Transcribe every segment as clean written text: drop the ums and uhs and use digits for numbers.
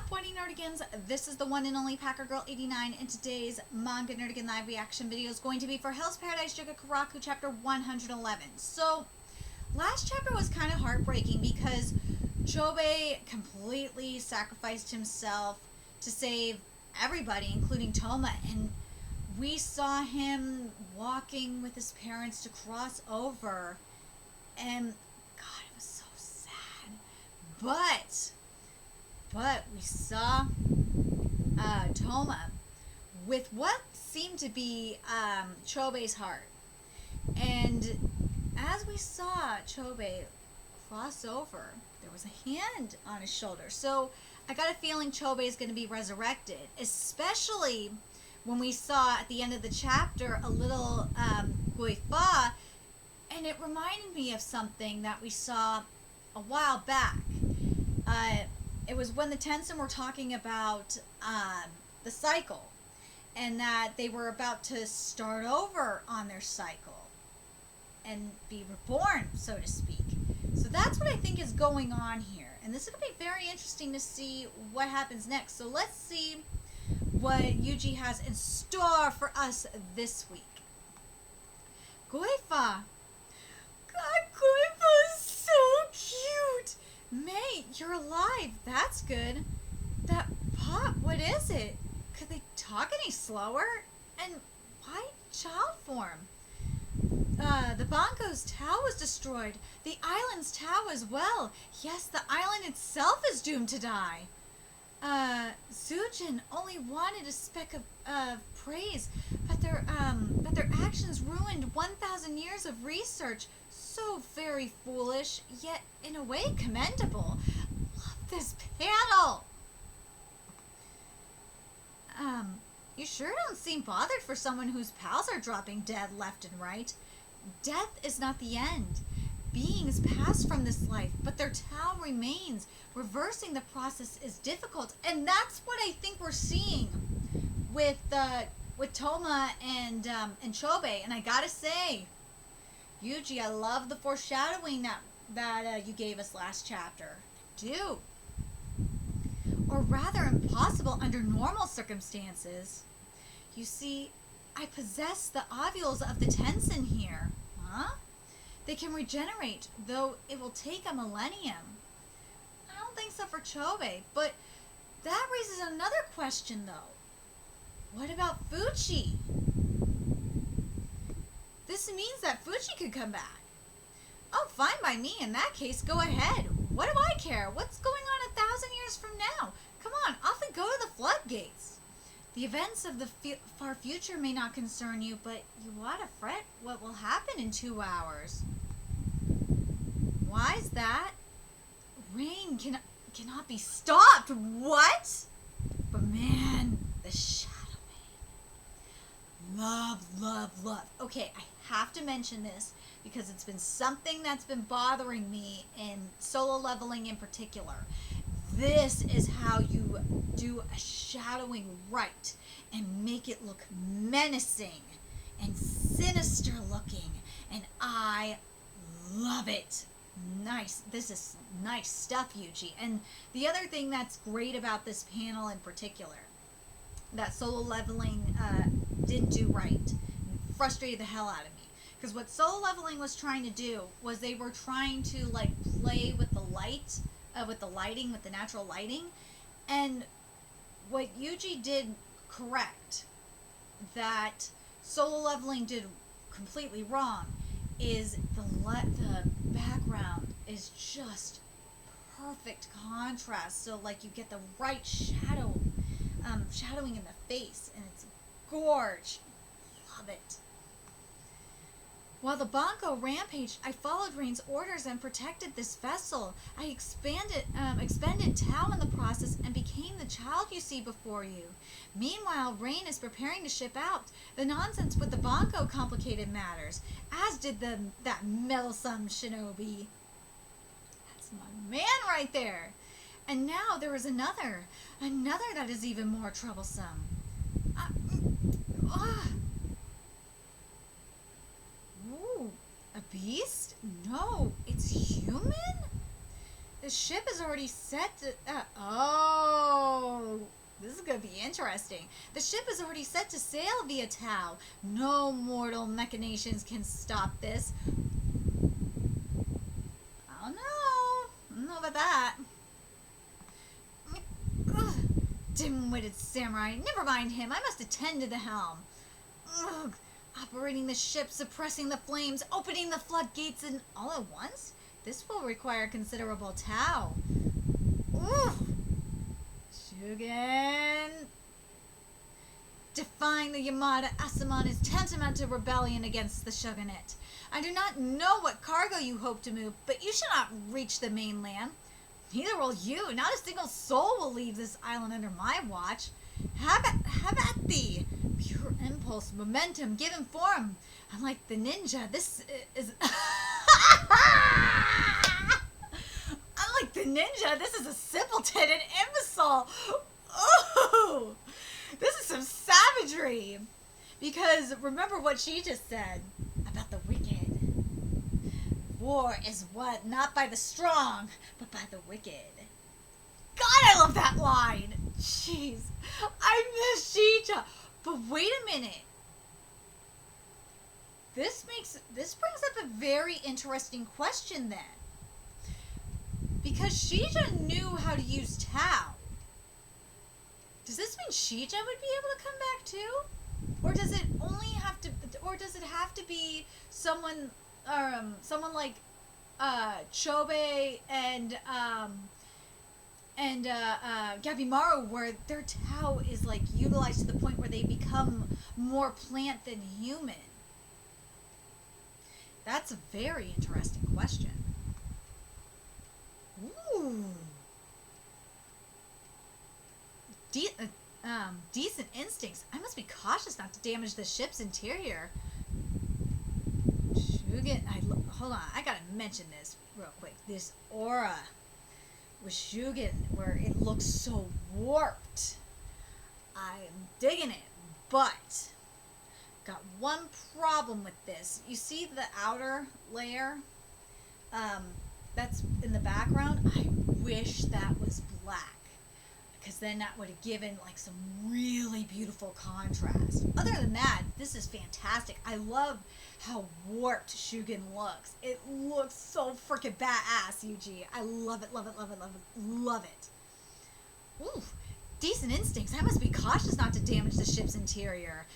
up, Whitey Nerdigans? This is the one and only Packer Girl 89, and today's Manga Nerdigan live reaction video is going to be for Hell's Paradise Jigokuraku chapter 111. So, last chapter was kind of heartbreaking because Chobei completely sacrificed himself to save everybody, including Toma, and we saw him walking with his parents to cross over, and God, it was so sad. But we saw Toma with what seemed to be Chobei's heart. And as we saw Chobei cross over, there was a hand on his shoulder. So I got a feeling Chobei is going to be resurrected, especially when we saw at the end of the chapter a little Guifa, and it reminded me of something that we saw a while back. It was when the Tensen were talking about the cycle, and that they were about to start over on their cycle and be reborn, so to speak. So that's what I think is going on here, and this is going to be very interesting to see what happens next. So let's see what Yuji has in store for us this week. Guifa. God, Guifa is so cute. May, you're alive. That's good. That pot, what is it? Could they talk any slower? And why child form? The Banco's Tao was destroyed. The island's Tao as well. Yes, the island itself is doomed to die. Sujin only wanted a speck of praise, but their actions ruined 1,000 years of research. So very foolish, yet in a way commendable. Love this panel. You sure don't seem bothered for someone whose pals are dropping dead left and right. Death is not the end. Beings pass from this life, but their Tao remains. Reversing the process is difficult, and that's what I think we're seeing with Toma and Chobei. And I gotta say, Yuji, I love the foreshadowing that you gave us last chapter. I do. Or rather, impossible under normal circumstances. You see, I possess the ovules of the Tensen here. Huh? They can regenerate, though it will take a millennium. I don't think so for Chobei, but that raises another question, though. What about Fuchi? This means that Fuchi could come back. Oh, fine by me. In that case, go ahead. What do I care? What's going on 1,000 years from now? Come on, off we go to the floodgates. The events of the far future may not concern you, but you ought to fret what will happen in 2 hours. Why's that? Rain cannot be stopped. What? But man, the shadowing. Love, love, love. Okay, I have to mention this because it's been something that's been bothering me in solo leveling in particular. This is how you do a shadowing right and make it look menacing and sinister looking, and I love it. Nice. This is nice stuff, Yuji. And the other thing that's great about this panel in particular that solo leveling didn't do right, frustrated the hell out of me, because what solo leveling was trying to do was they were trying to like play with the light, with the lighting, with the natural lighting, and what Yuji did correct that solo leveling did completely wrong is the background is just perfect contrast, so like you get the right shadowing in the face, and it's gorge. Love it. While the Banco rampaged, I followed Rain's orders and protected this vessel. I expended Tao in the process and became the child you see before you. Meanwhile, Rain is preparing to ship out. The nonsense with the Banco complicated matters, as did that meddlesome shinobi. That's my man right there. And now there is another that is even more troublesome. Ooh, a beast? No, it's human? The ship is already set to... oh, be interesting. The ship is already set to sail via Tau. No mortal machinations can stop this. I don't know about that. Ugh. Dim-witted samurai. Never mind him. I must attend to the helm. Ugh. Operating the ship, suppressing the flames, opening the floodgates, and all at once? This will require considerable Tau. Ooh. Shugen. Defying the Yamada ASAEMON is tantamount to rebellion against the shogunate. I do not know what cargo you hope to move, but you shall not reach the mainland. Neither will you. Not a single soul will leave this island under my watch. Have at thee. Pure impulse, momentum, given form. Unlike the ninja, this is... Unlike the ninja, this is a simpleton, an imbecile. Ooh! This is some savagery. Because remember what she just said about the wicked. War is won not by the strong, but by the wicked. God, I love that line. Jeez. I miss Shija. But wait a minute. This brings up a very interesting question then. Because Shija knew how to use Tau. Does this mean Shija would be able to come back too? Or does it only have to, or does it have to be someone like Chobe and Gabimaru, where their Tau is like utilized to the point where they become more plant than human? That's a very interesting question. Ooh. Decent instincts. I must be cautious not to damage the ship's interior. Shugen, hold on, I gotta mention this real quick. This aura with Shugen, where it looks so warped. I'm digging it, but got one problem with this. You see the outer layer that's in the background? I wish that was black, because then that would have given like some really beautiful contrast. Other than that, this is fantastic. I love how warped Shugen looks. It looks so freaking badass, Yuji. I love it, love it, love it, love it, love it. Ooh, decent instincts. I must be cautious not to damage the ship's interior.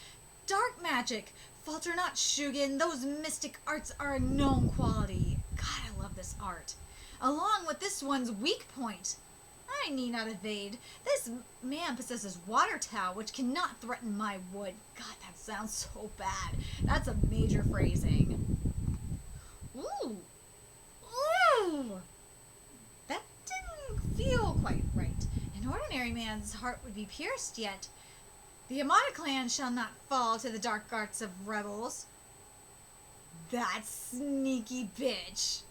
Dark magic. Falter not, Shugen. Those mystic arts are a known quality. God, I love this art. Along with this one's weak point. I need not evade. This man possesses water Tau, which cannot threaten my wood. God, that sounds so bad. That's a major phrasing. Ooh. Ooh. That didn't feel quite right. An ordinary man's heart would be pierced, yet the Yamada clan shall not fall to the dark arts of rebels. That sneaky bitch.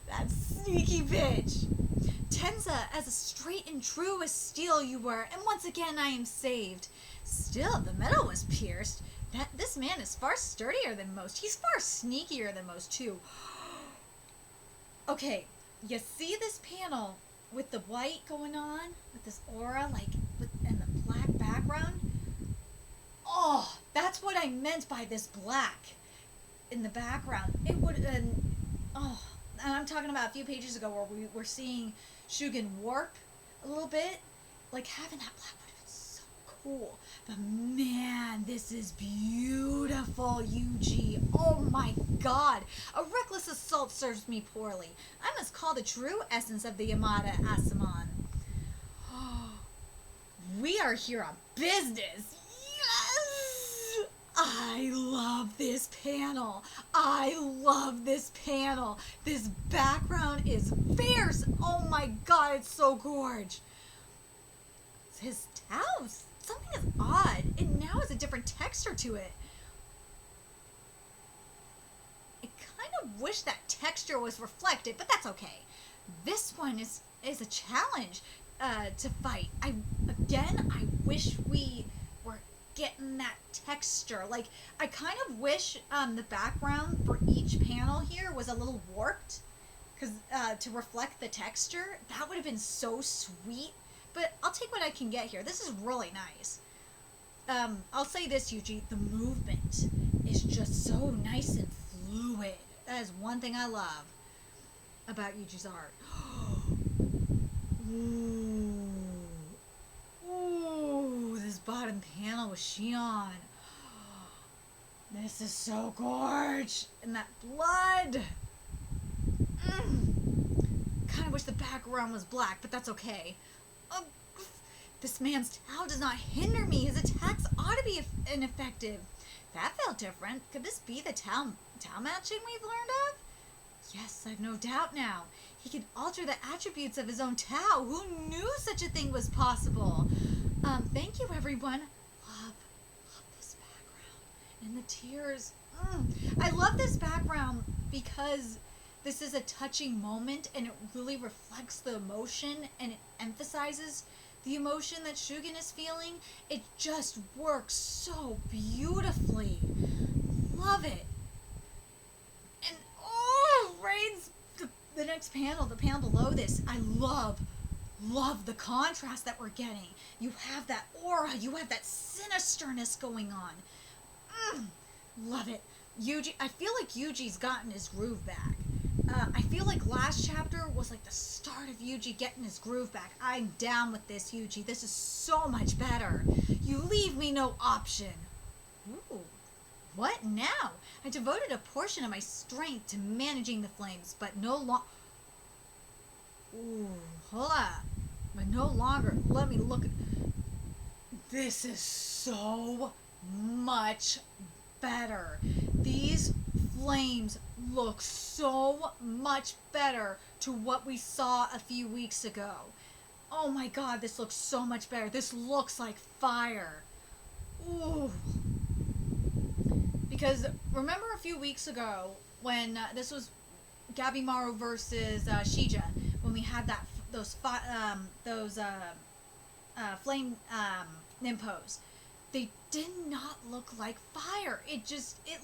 That sneaky bitch. Tenza, as straight and true as steel you were, and once again I am saved. Still, the metal was pierced. This man is far sturdier than most. He's far sneakier than most, too. Okay, you see this panel with the white going on? With this aura, like, and the black background? Oh, that's what I meant by this black in the background. It would, oh, and I'm talking about a few pages ago where we were seeing Shugen warp a little bit. Like, having that black would have been so cool. But man, this is beautiful, Yuji. Oh my god. A reckless assault serves me poorly. I must call the true essence of the Yamada ASAEMON. We are here on business. Yes! I love this panel. I love this panel. This background is fierce. Oh my god, it's so gorge. His Tau, something is odd. It now has a different texture to it. I kind of wish that texture was reflected, but that's okay. This one is a challenge to fight. I wish we were getting that texture. Like, I kind of wish the background for each panel here was a little warped, because to reflect the texture. That would have been so sweet. But I'll take what I can get here. This is really nice. I'll say this, Yuji, the movement is just so nice and fluid. That is one thing I love about Yuji's art. Ooh. Ooh, this bottom panel with Shion. This is so gorge. And that blood. Kind of wish the background was black, but that's okay. This man's Tao does not hinder me. His attacks ought to be ineffective. That felt different. Could this be the Tao matching we've learned of? Yes, I've no doubt now. He could alter the attributes of his own Tao. Who knew such a thing was possible? Thank you, everyone. Love this background. And the tears. I love this background because this is a touching moment and it really reflects the emotion and it emphasizes the emotion that Shugen is feeling. It just works so beautifully. Love it. And Rain's the next panel, the panel below this. I love the contrast that we're getting. You have that aura, you have that sinisterness going on. Love it. Yuji, I feel like Yuji's gotten his groove back. I feel like last chapter was like the start of Yuji getting his groove back. I'm down with this, Yuji. This is so much better. You leave me no option. Ooh, what now? I devoted a portion of my strength to managing the flames, but no longer... Ooh, hold up. But no longer. Let me look. This is so much better. These flames look so much better to what we saw a few weeks ago. Oh my god, this looks so much better. This looks like fire. Ooh. Because remember a few weeks ago when this was Gabimaru versus Shija, when we had those flame nimpos. They did not look like fire. It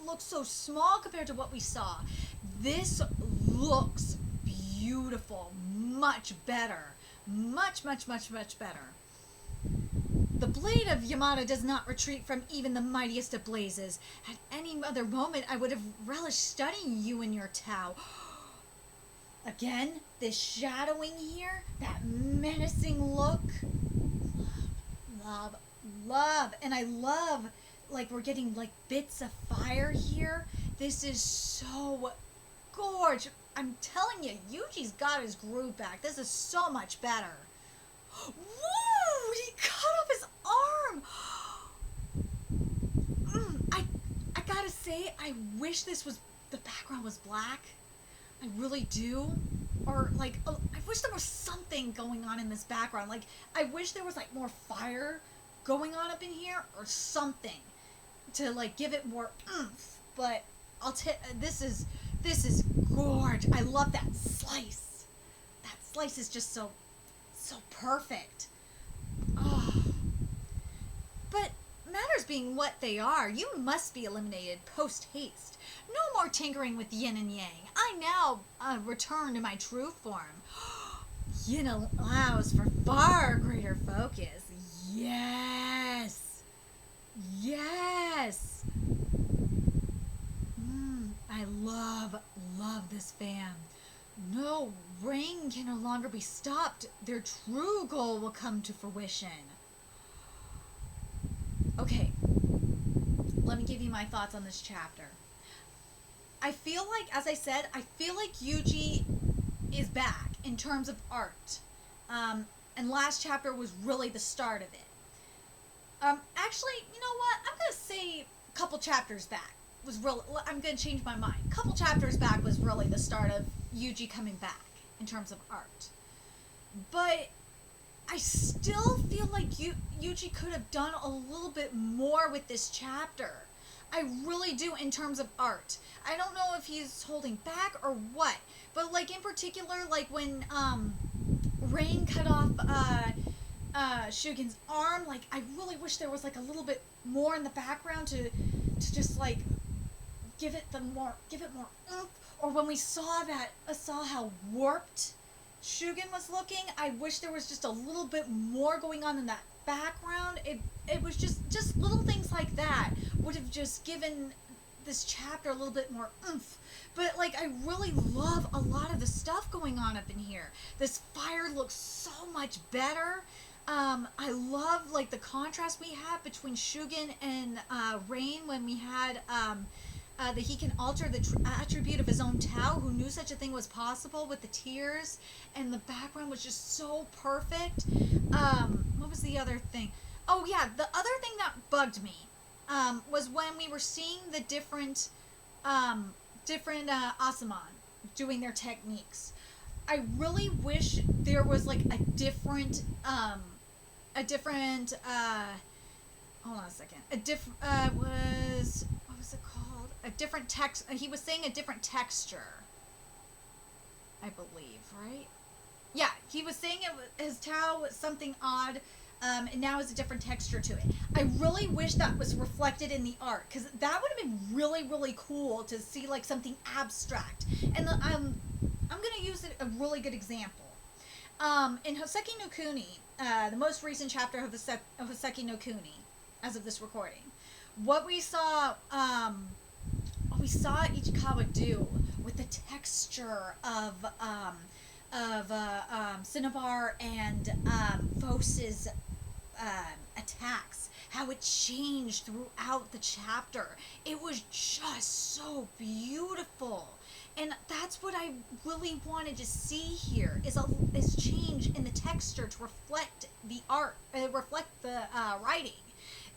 looks so small compared to what we saw. This looks beautiful. Much better. Much, much, much, much better. The blade of Yamada does not retreat from even the mightiest of blazes. At any other moment, I would have relished studying you and your Tao. Again, this shadowing here, that menacing look. Love. And I love, like, we're getting, like, bits of fire here. This is so gorgeous. I'm telling you, Yuji's got his groove back. This is so much better. Woo! He cut off his arm. I gotta say, I wish the background was black. I really do. Or, like, I wish there was something going on in this background. Like, I wish there was, like, more fire going on up in here or something to, like, give it more oomph. But this is gorgeous. I love that slice. That slice is just so perfect. Oh. But matters being what they are, you must be eliminated post-haste. No more tinkering with yin and yang. I now return to my true form. Yin allows for far greater focus. Yes. I love this fan. No, Rain can no longer be stopped. Their true goal will come to fruition. Okay, let me give you my thoughts on this chapter. I feel like, as I said, Yuji is back in terms of art. And last chapter was really the start of it. Actually, you know what? I'm going to say a couple chapters back was real. I'm going to change my mind. A couple chapters back was really the start of Yuji coming back in terms of art. But I still feel like Yuji could have done a little bit more with this chapter. I really do, in terms of art. I don't know if he's holding back or what, but, like, in particular, like, when Rain cut off Shugen's arm, like, I really wish there was, like, a little bit more in the background to just, like, give it more oomph. Or when we saw how warped Shugen was looking, I wish there was just a little bit more going on in that background. It was just little things like that would have just given this chapter a little bit more oomph. But like, I really love a lot of the stuff going on up in here. This fire looks so much better. I love like the contrast we had between Shugen and Rain when we had that he can alter the attribute of his own Tao, who knew such a thing was possible with the tears, and the background was just so perfect. What was the other thing? Oh yeah, the other thing that bugged me was when we were seeing the different ASAEMON doing their techniques. I really wish there was like a different hold on a second. What was it called? A different text. He was saying a different texture, I believe, right? Yeah, he was saying his Tao was something odd, and now has a different texture to it. I really wish that was reflected in the art, because that would have been really, really cool to see like something abstract. And I'm gonna use a really good example. In Hoseki no Kuni, the most recent chapter of Hoseki no Kuni, as of this recording, what we saw Ichikawa do with the texture of Cinnabar and Vose's attacks, how it changed throughout the chapter. It was just so beautiful. And that's what I really wanted to see here, is change in the texture to reflect the art, reflect the writing.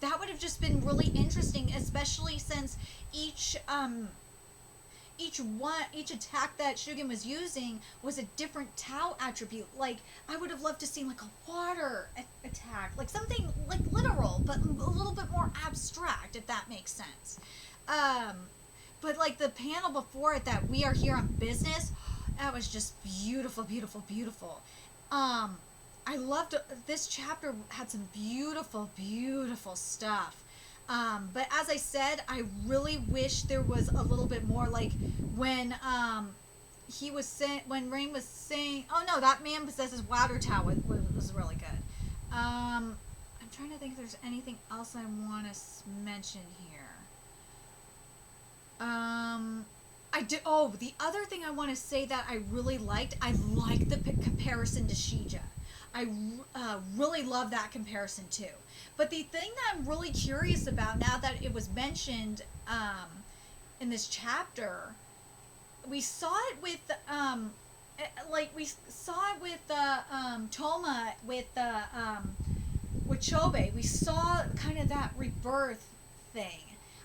That would have just been really interesting, especially since each attack that Shugen was using was a different Tao attribute. Like, I would have loved to see like a water attack, like something like literal, but a little bit more abstract, if that makes sense. But like the panel before it, that we are here on business, that was just beautiful, beautiful, beautiful. I loved this chapter, had some beautiful, beautiful stuff. But as I said, I really wish there was a little bit more, like when he was saying, when Rain was saying, oh no, that man possesses water Tao was really good. I'm trying to think if there's anything else I want to mention here. The other thing I want to say that I really liked, I liked the comparison to Shija. I really love that comparison too. But the thing that I'm really curious about, now that it was mentioned in this chapter, we saw it with Toma with Chobe. We saw kind of that rebirth thing.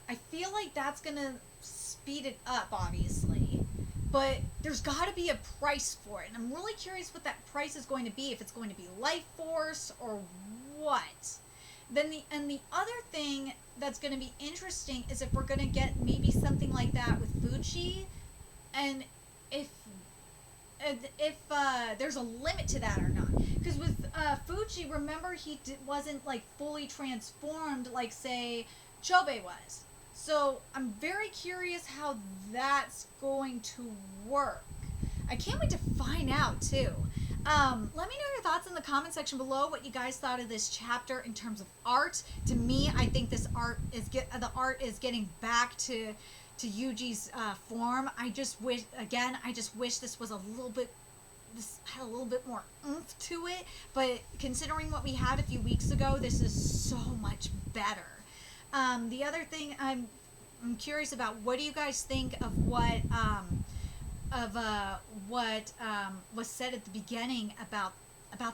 I feel like that's gonna speed it up, obviously, but there's got to be a price for it, and I'm really curious what that price is going to be. If it's going to be life force or what. Then the other thing that's going to be interesting is if we're going to get maybe something like that with Fuji, and if there's a limit to that or not. Because with Fuji, remember, he wasn't like fully transformed like, say, Chobe was. So I'm very curious how that's going to work. I can't wait to find out too. Let me know your thoughts in the comment section below, what you guys thought of this chapter in terms of art. To me, I think the art is getting back to Yuji's form. I just wish this was this had a little bit more oomph to it. But considering what we had a few weeks ago, this is so much better. The other thing I'm curious about, what do you guys think of what was said at the beginning about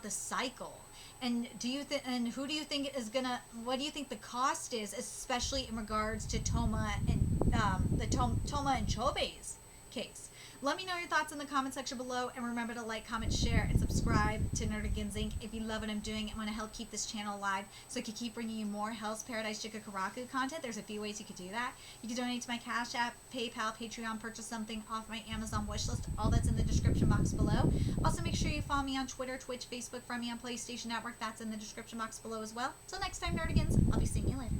the cycle? And who do you think is gonna? What do you think the cost is, especially in regards to Toma and Toma and Chobe's case? Let me know your thoughts in the comment section below, and remember to like, comment, share, and subscribe to Nerdigans Inc. if you love what I'm doing and want to help keep this channel alive so I can keep bringing you more Hell's Paradise Jigokuraku content. There's a few ways you could do that. You can donate to my Cash App, PayPal, Patreon, purchase something off my Amazon wishlist. All that's in the description box below. Also, make sure you follow me on Twitter, Twitch, Facebook, friend me on PlayStation Network. That's in the description box below as well. Till next time, Nerdigans, I'll be seeing you later.